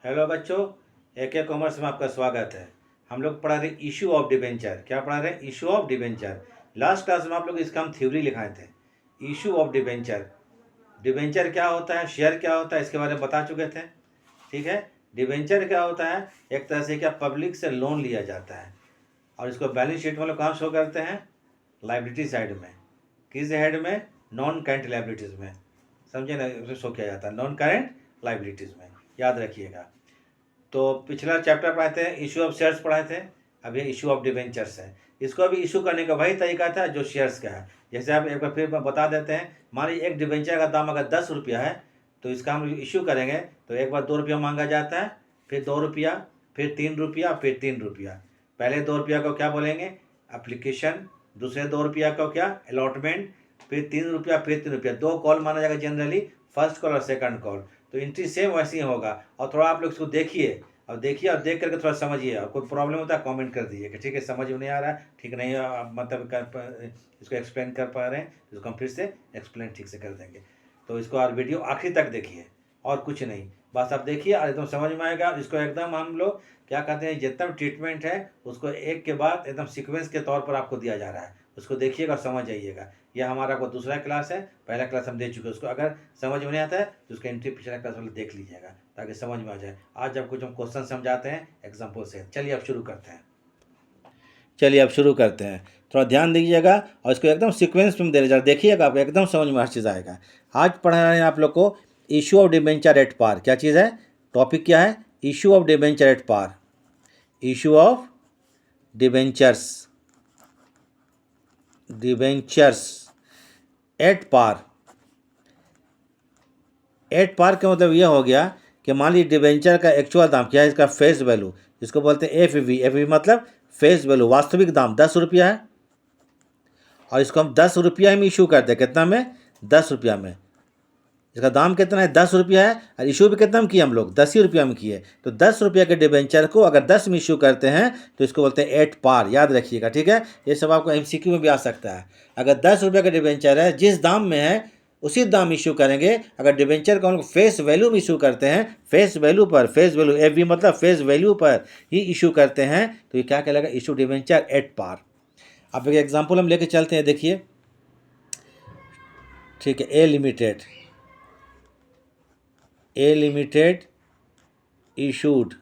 Hello बच्चों, AK commerce में आपका स्वागत है। हम लोग पढ़ा रहे इशू ऑफ डिबेंचर। क्या पढ़ा रहे हैं? Issue of debenture. Last class में आप लोग इसका हम थ्योरी लिखाए थे। इशू ऑफ डिबेंचर, डिबेंचर क्या होता है, शेयर क्या होता है, इसके बारे में बता चुके थे। ठीक है। डिबेंचर क्या होता है? एक तरह से क्या पब्लिक से लोन लिया जाता है और इसको बैलेंस शीट में लोग कहाँ शो करते हैं? लाइबिलिटी साइड में। किस हेड में? नॉन करेंट लाइबिलिटीज़ में। समझे ना, उसमें शो किया जाता है नॉन करेंट लाइबिलिटीज़ में। याद रखिएगा। तो पिछला चैप्टर पढ़ाए थे, इशू ऑफ शेयर्स पढ़ाए थे। अब ये इशू ऑफ डिवेंचर्स है। इसको अभी इशू करने का वही तरीका था जो शेयर्स का है। जैसे आप एक बार फिर बता देते हैं, मान लीजिए एक डिवेंचर का दाम अगर 10 रुपया है तो इसका हम इशू करेंगे तो एक बार 2 रुपया मांगा जाता है, फिर 2 रुपया, फिर 3 रुपया, फिर 3 रुपया। पहले 2 रुपया को क्या बोलेंगे? एप्लीकेशन। दूसरे 2 रुपया को क्या? अलॉटमेंट। फिर 3 रुपया, फिर 3 रुपया। 2 कॉल माना जाएगा जनरली, फर्स्ट कॉल और सेकंड कॉल। तो एंट्री सेम वैसे ही होगा। और थोड़ा आप लोग इसको देखिए और देख करके थोड़ा समझिए। और कोई प्रॉब्लम होता है कमेंट कर दीजिए कि ठीक है समझ में नहीं आ रहा है, ठीक नहीं है, आप मतलब इसको एक्सप्लेन कर पा रहे हैं, इसको हम फिर से एक्सप्लेन ठीक से कर देंगे। तो इसको और वीडियो आखिरी तक देखिए और कुछ नहीं, बस आप देखिए और एकदम समझ में आएगा। इसको एकदम हम लोग क्या कहते हैं, जितना भी ट्रीटमेंट है उसको एक के बाद एकदम सीक्वेंस के तौर पर आपको दिया जा रहा है। उसको देखिएगा और समझ जाइएगा। यह हमारा को दूसरा क्लास है, पहला क्लास हम दे चुके हैं। उसको अगर समझ में नहीं आता है तो उसका एंट्री पिछला क्लास वाला देख लीजिएगा ताकि समझ में आ जाए। आज जब कुछ हम क्वेश्चन समझाते हैं एग्जाम्पल से। चलिए अब शुरू करते हैं। थोड़ा ध्यान दीजिएगा और इसको एकदम सीक्वेंस में दे देखिएगा, आप एकदम समझ में हर चीज़ आएगा। आज पढ़ा रहे हैं आप लोग को issue of debenture at par. क्या चीज़ है? टॉपिक क्या है? Issue of debenture at par. Issue of debentures at par. At par का मतलब यह हो गया कि मान लीजिए डिबेंचर का एक्चुअल दाम क्या है, इसका फेस वैल्यू, जिसको बोलते हैं FV। FV मतलब फेस वैल्यू, वास्तविक दाम 10 रुपया है और इसको हम 10 रुपया में इशू करते हैं। कितना में? 10 रुपया में। इसका दाम कितना है? 10 रुपया है और इशू भी कितना में किए हम लोग? 10 ही रुपया में किए। तो 10 रुपया के डिबेंचर को अगर 10 में इशू करते हैं तो इसको बोलते हैं एट पार। याद रखिएगा, ठीक है। ये सब आपको MCQ में भी आ सकता है। अगर 10 रुपया का डिबेंचर है, जिस दाम में है उसी दाम इशू करेंगे। अगर डिबेंचर को हम लोग फेस वैल्यू में इशू करते हैं, फेस वैल्यू पर, फेस वैल्यू FV मतलब फेस वैल्यू पर ही इशू करते हैं, तो ये क्या कहलाएगा? Issue debenture at par. अब एक एग्जाम्पल हम लेके चलते हैं, देखिए। ठीक है। A limited issued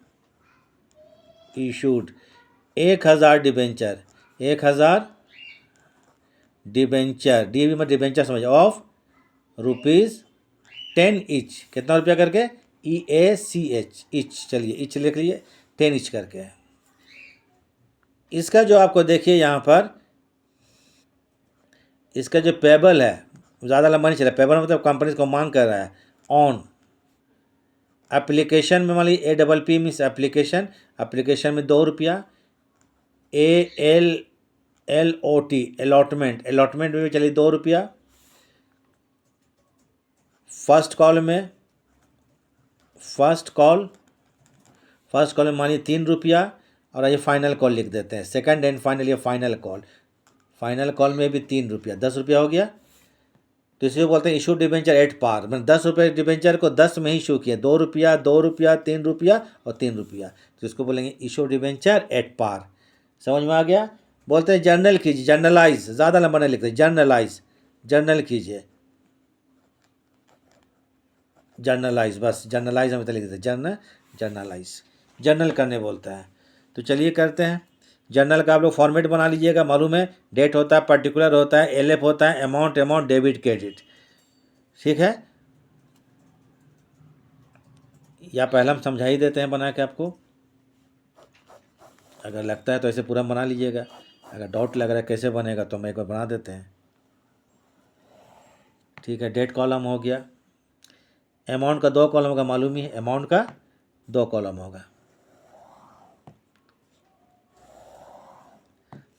1000 debenture. 1000 debenture, D में डिबेंचर समझ, ऑफ ₹10 ईच। कितना रुपया करके? EACH, each. चलिए ईच लिख लीजिए, 10 ईच करके। इसका जो आपको देखिए यहाँ पर, इसका जो पेबल है ज़्यादा लंबा नहीं चला। पेबल मतलब कंपनी को मांग कर रहा है। ऑन एप्लीकेशन में मान लीजिए APP मीन्स एप्लीकेशन, एप्लीकेशन में 2 रुपया। ALLOT अलॉटमेंट, अलॉटमेंट में भी चलिए 2 रुपया। फर्स्ट कॉल में मानिए 3 रुपया। और ये फाइनल कॉल लिख देते हैं, सेकंड एंड फाइनल। ये फाइनल कॉल में भी 3 रुपया, 10 रुपया हो गया। तो इसे बोलते हैं इशू डिबेंचर एट पार। मैंने 10 रुपये डिबेंचर को 10 में ही इशू किया। 2 रुपया, 2 रुपया, 3 रुपया और 3 रुपया। तो इसको बोलेंगे इशू डिबेंचर एट पार। समझ में आ गया? बोलते हैं जर्नल कीजिए, जर्नलाइज। ज़्यादा लंबा नहीं लिखते, जर्नल कीजिए, जर्नलाइज। बस जर्नलाइज हम तो लिख देते, जर्नल करने बोलता है। तो चलिए करते हैं। जर्नल का आप लोग फॉर्मेट बना लीजिएगा। मालूम है, डेट होता है, पर्टिकुलर होता है, LF होता है, अमाउंट, डेबिट, क्रेडिट। ठीक है। या पहले हम समझा ही देते हैं बना के आपको। अगर लगता है तो ऐसे पूरा बना लीजिएगा। अगर डाउट लग रहा है कैसे बनेगा तो हम एक बार बना देते हैं। ठीक है। डेट कॉलम हो गया। अमाउंट का 2 कॉलम होगा, मालूम ही है। अमाउंट का 2 कॉलम होगा।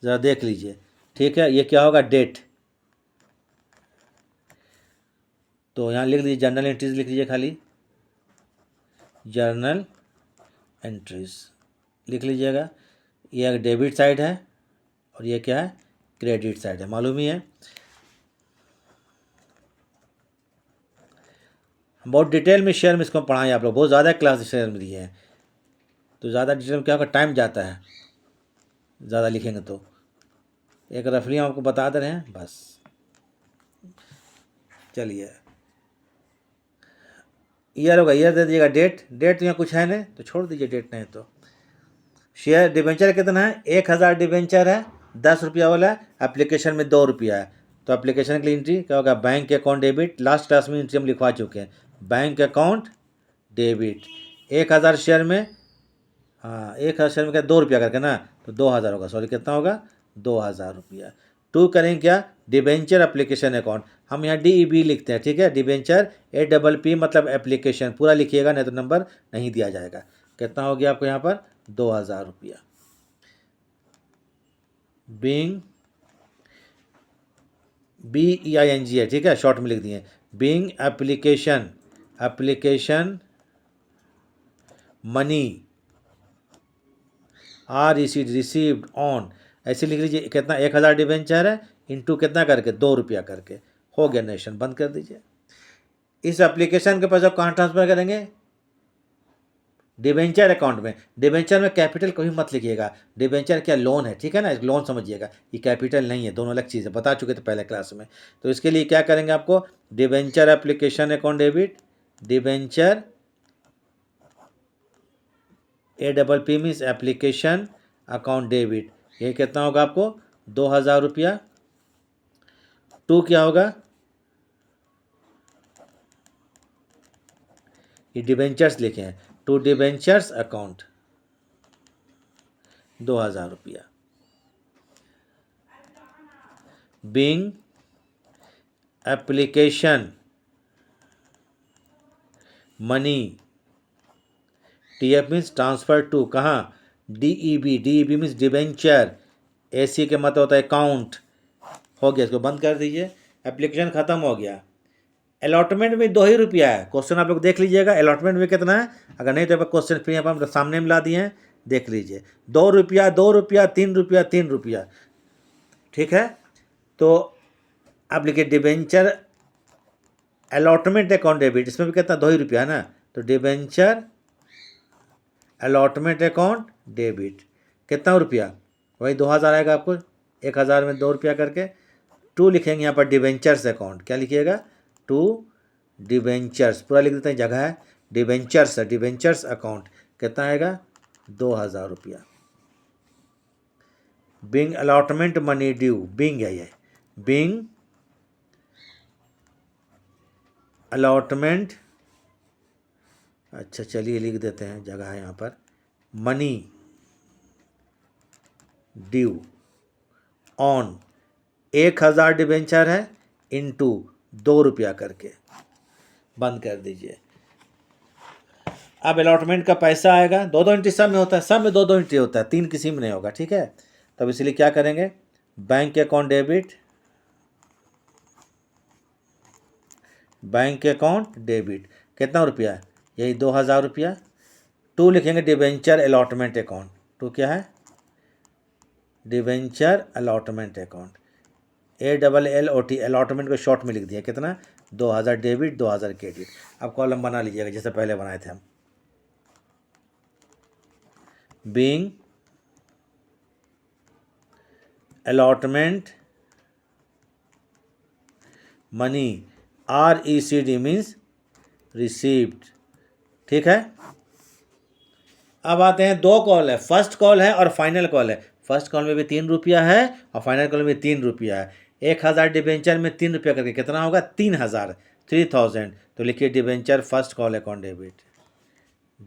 ज़रा देख लीजिए। ठीक है। ये क्या होगा? डेट। तो यहाँ लिख लीजिए जर्नल एंट्रीज, लिख लीजिए खाली जर्नल एंट्रीज लिख लीजिएगा। ये एक डेबिट साइड है और ये क्या है? क्रेडिट साइड है, मालूम ही है। बहुत डिटेल में शेयर में इसको पढ़ाएं आप लोग, बहुत ज़्यादा क्लास शेयर में दिए हैं, तो ज़्यादा डिटेल में क्या होगा, टाइम जाता है ज़्यादा लिखेंगे तो। एक रफली हम आपको बता दे रहे हैं बस। चलिए, ईयर होगा, ईयर दे दीजिएगा, डेट तो यहाँ कुछ है नहीं तो छोड़ दीजिए, डेट नहीं तो। शेयर डिबेंचर कितना है, 1000 डिबेंचर है, 10 रुपया वाला है, एप्लीकेशन में 2 रुपया है। तो एप्लीकेशन के लिए एंट्री क्या होगा, bank account debit, last class में एंट्री हम लिखवा चुके हैं, बैंक अकाउंट डेबिट। 1000 शेयर में, हाँ 1000 शेयर में क्या 2 रुपया करके ना, तो 2000 होगा, सॉरी कितना होगा, 2000 रुपया। टू करेंगे क्या, डिबेंचर एप्लीकेशन अकाउंट, हम यहाँ DEB लिखते हैं, ठीक है, डिबेंचर APP मतलब एप्लीकेशन, पूरा लिखिएगा नहीं तो नंबर नहीं दिया जाएगा। कितना हो गया आपको यहाँ पर, 2000 रुपया। बीइंग BEING है, ठीक है, शॉर्ट में लिख दिए, being application money received on, ऐसे लिख लीजिए, कितना 1000 डिबेंचर है इंटू कितना करके 2 रुपया करके, हो गया, नेशन बंद कर दीजिए। इस एप्लीकेशन के पैसा कहाँ ट्रांसफर करेंगे, डिबेंचर अकाउंट में। डिबेंचर में कैपिटल कभी मत लिखिएगा, डिबेंचर क्या लोन है, ठीक है ना, लोन समझिएगा, ये कैपिटल नहीं है, दोनों अलग चीज़ है, बता चुके थे पहले क्लास में। तो इसके लिए क्या करेंगे आपको, debenture application account debit, debenture APP means application account debit, ये कितना होगा आपको, 2000 रुपया। टू क्या होगा, ये डिबेंचर्स लिखे हैं, टू डिबेंचर्स अकाउंट 2000 रुपया। Being application money, TF means transfer to, कहाँ, DEB मीन्स डिबेंचर, AC के मतलब होता है अकाउंट, हो गया, इसको बंद कर दीजिए, एप्लीकेशन ख़त्म हो गया। अलॉटमेंट में 2 ही रुपया है, क्वेश्चन आप लोग देख लीजिएगा, अलॉटमेंट में कितना है, अगर नहीं तो क्वेश्चन फिर यहाँ पर हम सामने में ला दिए हैं, देख लीजिए, 2 रुपया 2 रुपया 3 रुपया 3 रुपया, ठीक है। तो आप लिखिए डिबेंचर अलॉटमेंट अकाउंट डेबिट, इसमें भी कितना 2 ही रुपया है ना, तो डिबेंचर अलॉटमेंट अकाउंट डेबिट, कितना रुपया, वही 2000 आएगा आपको, 1000 में 2 रुपया करके। टू लिखेंगे यहाँ पर डिबेंचर्स अकाउंट, क्या लिखिएगा, टू डिबेंचर्स, पूरा लिख देते हैं, जगह है, डिबेंचर्स अकाउंट, कितना आएगा, 2000 रुपया। Being allotment money due, being है ये, बीइंग अलॉटमेंट, अच्छा चलिए लिख देते हैं, जगह है यहाँ पर, मनी ड्यू ऑन 1000 डिबेंचर है इंटू 2 रुपया करके, बंद कर दीजिए। अब अलॉटमेंट का पैसा आएगा, दो एंट्री सब में होता है, सब में दो एंट्री होता है, 3 किसी में नहीं होगा, ठीक है। तब इसलिए क्या करेंगे, bank account debit, bank account debit, कितना रुपया है, यही 2000 रुपया। टू लिखेंगे डिबेंचर अलॉटमेंट अकाउंट, टू क्या है, debenture allotment account, ALLOT, allotment को शॉर्ट में लिख दिया, कितना, 2000 डेबिट 2000 क्रेडिट। अब कॉलम बना लीजिएगा जैसे पहले बनाए थे हम, being allotment money RECD means received, ठीक है। अब आते हैं, 2 कॉल है, फर्स्ट कॉल है और फाइनल कॉल है, फर्स्ट कॉल में भी 3 रुपया है और फाइनल कॉल में 3 रुपया है। 1000 डिबेंचर में 3 रुपया करके कितना होगा, 3000, 3000। तो लिखिए debenture first call account debit,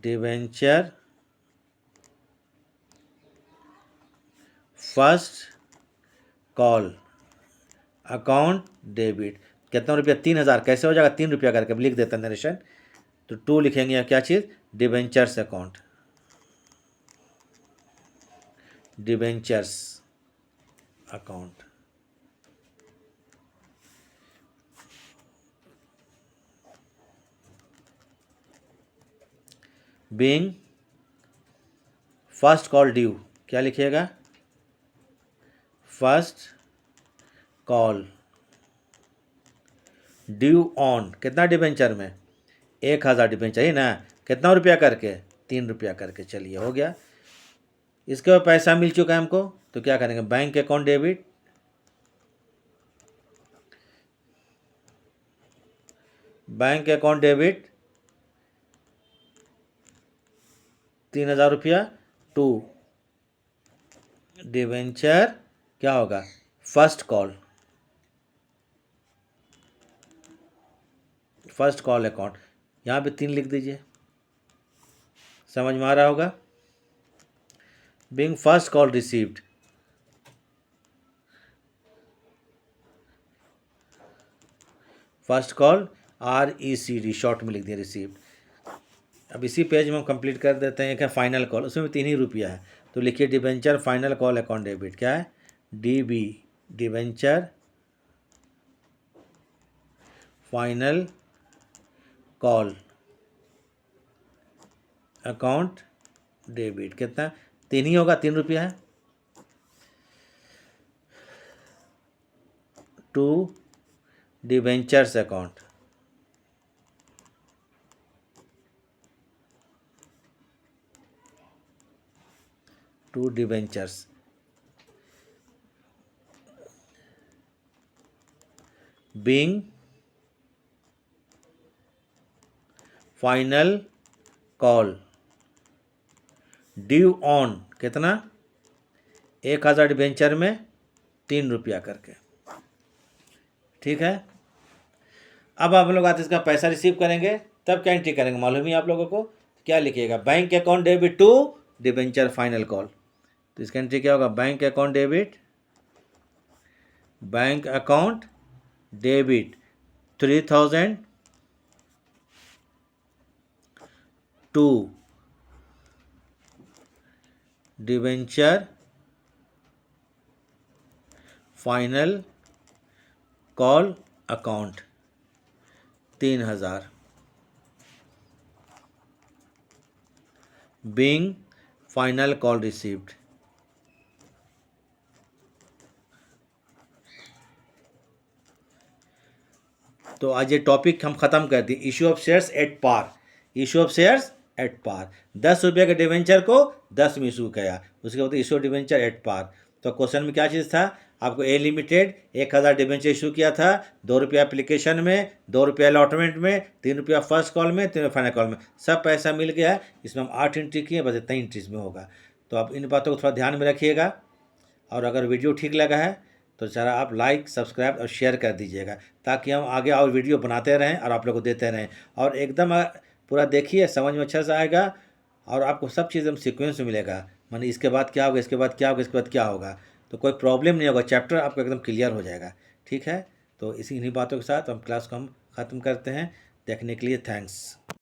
debenture first call account debit, कितना रुपया, 3000, कैसे हो जाएगा, 3 रुपया करके लिख देता नरेशन। तो टू लिखेंगे क्या चीज़, debentures account, debentures account, being first call due, क्या लिखिएगा, फर्स्ट कॉल ड्यू ऑन, कितना डिबेंचर में, 1000 डिबेंचर ही ना, कितना रुपया करके, 3 रुपया करके। चलिए हो गया। इसके बाद पैसा मिल चुका है हमको, तो क्या करेंगे, bank account debit, bank account debit 3000 रुपया टू डिवेंचर, क्या होगा, first call, first call account. यहाँ पे 3 लिख दीजिए, समझ में आ रहा होगा। Being first call received, first call RECD short में लिख दिया, रिसीव्ड। अब इसी पेज में हम कंप्लीट कर देते हैं। क्या फाइनल कॉल, उसमें 3 ही रुपया है, तो लिखिए debenture final call account debit, क्या है, DB debenture final call account debit. कितना, 3 ही होगा, 3 रुपया है, to debentures account, to debentures being final call due on, कितना, 1000 डिबेंचर में 3 रुपया करके। ठीक है। अब आप लोग आते इसका पैसा रिसीव करेंगे, तब क्या एंट्री करेंगे मालूम ही आप लोगों को, क्या लिखिएगा, bank account debit to debenture final call. तो इसका एंट्री क्या होगा, bank account debit, bank account debit 3000 to debenture final call account 3000 being final call received. तो आज ये टॉपिक हम ख़त्म कर दिए, issue of shares at par, issue of shares at par. 10 रुपये के डिवेंचर को 10 में इशू किया, उसके बाद इशू डिवेंचर एट पार। तो क्वेश्चन में क्या चीज़ था, आपको ए लिमिटेड 1000 डिवेंचर इशू किया था, 2 रुपया एप्लीकेशन में, 2 रुपया अलॉटमेंट में, 3 रुपया फर्स्ट कॉल में, 3 रुपया फाइनल कॉल में, सब पैसा मिल गया है। इसमें हम 8 एंट्री किए, बस इतना एंट्रीज में होगा। तो आप इन बातों को थोड़ा ध्यान में रखिएगा, और अगर वीडियो ठीक लगा है तो ज़रा आप लाइक, सब्सक्राइब और शेयर कर दीजिएगा, ताकि हम आगे और वीडियो बनाते रहें और आप लोग को देते रहें। और एकदम पूरा देखिए, समझ में अच्छा से आएगा, और आपको सब चीज़ एकदम सीक्वेंस में मिलेगा, माने इसके बाद क्या होगा, इसके बाद क्या होगा, इसके बाद क्या होगा, तो कोई प्रॉब्लम नहीं होगा, चैप्टर आपको एकदम क्लियर हो जाएगा। ठीक है। तो इन्हीं बातों के साथ हम क्लास को हम ख़त्म करते हैं। देखने के लिए थैंक्स।